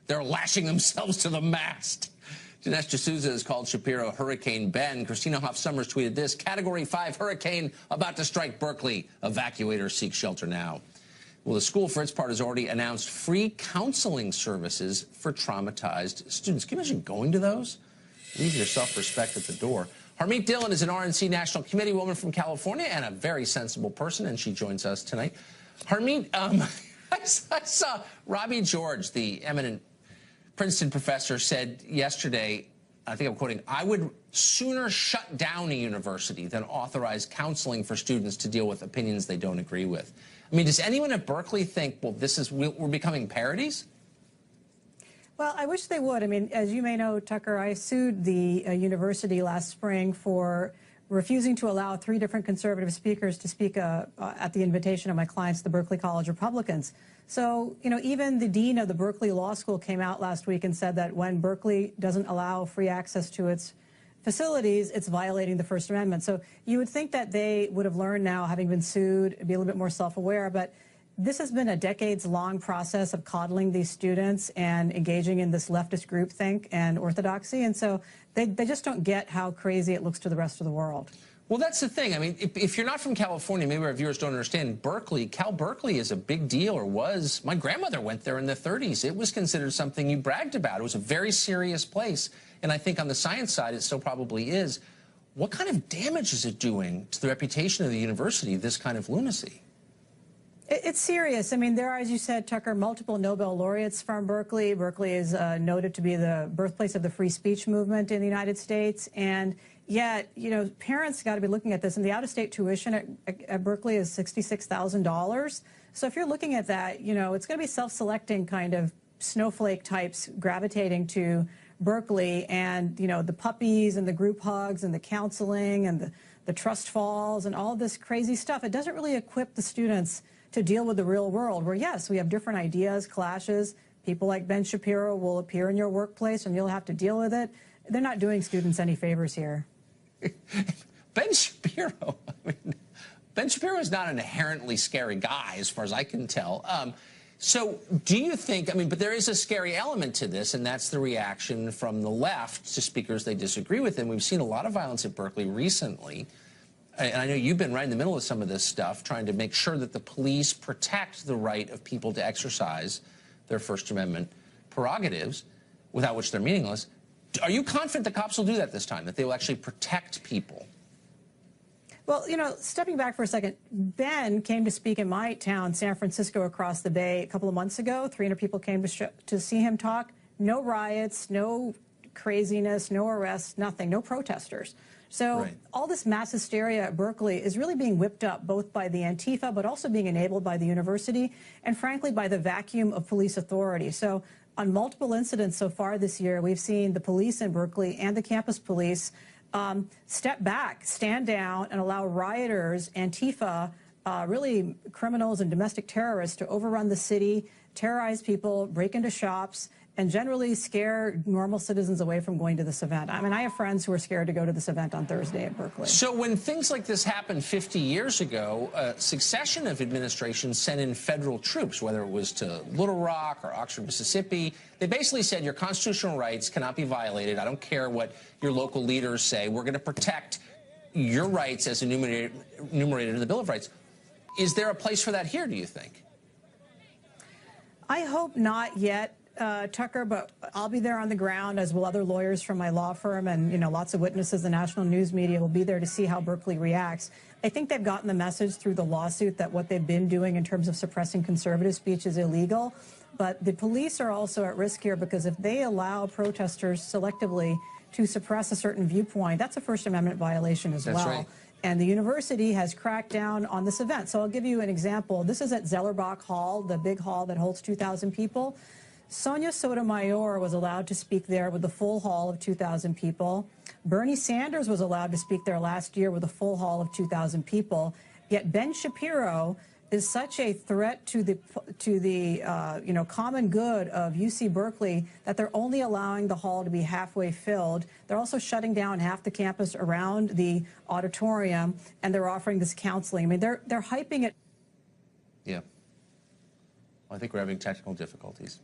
They're lashing themselves to the mast. Dinesh D'Souza has called Shapiro Hurricane Ben. Christina Hoff Sommers tweeted this: Category 5 hurricane about to strike Berkeley. Evacuators seek shelter now. Well, the school, for its part, has already announced free counseling services for traumatized students. Can you imagine going to those? Leave your self-respect at the door. Harmeet Dillon is an RNC National Committee woman from California and a very sensible person, and she joins us tonight. Harmeet, I saw Robbie George, the eminent Princeton professor, said yesterday, I think I'm quoting, "I would sooner shut down a university than authorize counseling for students to deal with opinions they don't agree with." I mean, does anyone at Berkeley think, well, we're becoming parodies? Well, I wish they would. I mean, as you may know, Tucker, I sued the university last spring for refusing to allow 3 different conservative speakers to speak at the invitation of my clients, the Berkeley College Republicans. So, you know, even the dean of the Berkeley Law School came out last week and said that when Berkeley doesn't allow free access to its facilities, it's violating the First Amendment. So you would think that they would have learned now, having been sued, be a little bit more self-aware. But this has been a decades-long process of coddling these students and engaging in this leftist groupthink and orthodoxy. And so they just don't get how crazy it looks to the rest of the world. Well, that's the thing. I mean, if you're not from California, maybe our viewers don't understand, Cal Berkeley is a big deal, or was. My grandmother went there in the 30s. It was considered something you bragged about. It was a very serious place. And I think on the science side, it still probably is. What kind of damage is it doing to the reputation of the university, this kind of lunacy? It's serious. I mean, there are, as you said, Tucker, multiple Nobel laureates from Berkeley. Berkeley is noted to be the birthplace of the free speech movement in the United States. And yet, you know, parents got to be looking at this. And the out-of-state tuition at Berkeley is $66,000. So if you're looking at that, you know, it's going to be self-selecting kind of snowflake types gravitating to Berkeley, and, you know, the puppies and the group hugs and the counseling and the trust falls and all this crazy stuff. It doesn't really equip the students to deal with the real world, where, yes, we have different ideas, clashes. People like Ben Shapiro will appear in your workplace and you'll have to deal with it. They're not doing students any favors here. Ben Shapiro, I mean, Ben Shapiro is not an inherently scary guy, as far as I can tell. So do you think, I mean, but there is a scary element to this, and that's the reaction from the left to speakers they disagree with. And we've seen a lot of violence at Berkeley recently. And I know you've been right in the middle of some of this stuff, trying to make sure that the police protect the right of people to exercise their First Amendment prerogatives, without which they're meaningless. Are you confident the cops will do that this time, that they will actually protect people? Well, you know, stepping back for a second, Ben came to speak in my town, San Francisco, across the bay a couple of months ago. 300 people came to see him talk. No riots, no craziness, no arrests, nothing, no protesters. So all this mass hysteria at Berkeley is really being whipped up both by the Antifa, but also being enabled by the university and, frankly, by the vacuum of police authority. So on multiple incidents so far this year, we've seen the police in Berkeley and the campus police step back, stand down, and allow rioters, Antifa, really criminals and domestic terrorists, to overrun the city, terrorize people, break into shops, and generally scare normal citizens away from going to this event. I mean, I have friends who are scared to go to this event on Thursday at Berkeley. So when things like this happened 50 years ago, a succession of administrations sent in federal troops, whether it was to Little Rock or Oxford, Mississippi. They basically said your constitutional rights cannot be violated. I don't care what your local leaders say. We're going to protect your rights as enumerated in the Bill of Rights. Is there a place for that here, do you think? I hope not yet, Tucker, but I'll be there on the ground, as will other lawyers from my law firm, and, you know, lots of witnesses. The national news media will be there to see how Berkeley reacts. I think they've gotten the message through the lawsuit that what they've been doing in terms of suppressing conservative speech is illegal. But the police are also at risk here, because if they allow protesters selectively to suppress a certain viewpoint, that's a First Amendment violation as well. That's right. And the university has cracked down on this event. So I'll give you an example. This is at Zellerbach Hall, the big hall that holds 2,000 people. Sonia Sotomayor was allowed to speak there with the full hall of 2,000 people. Bernie Sanders was allowed to speak there last year with a full hall of 2,000 people. Yet Ben Shapiro is such a threat to the you know, common good of UC Berkeley that they're only allowing the hall to be halfway filled. They're also shutting down half the campus around the auditorium, and they're offering this counseling. I mean, they're hyping it. Yeah. Well, I think we're having technical difficulties.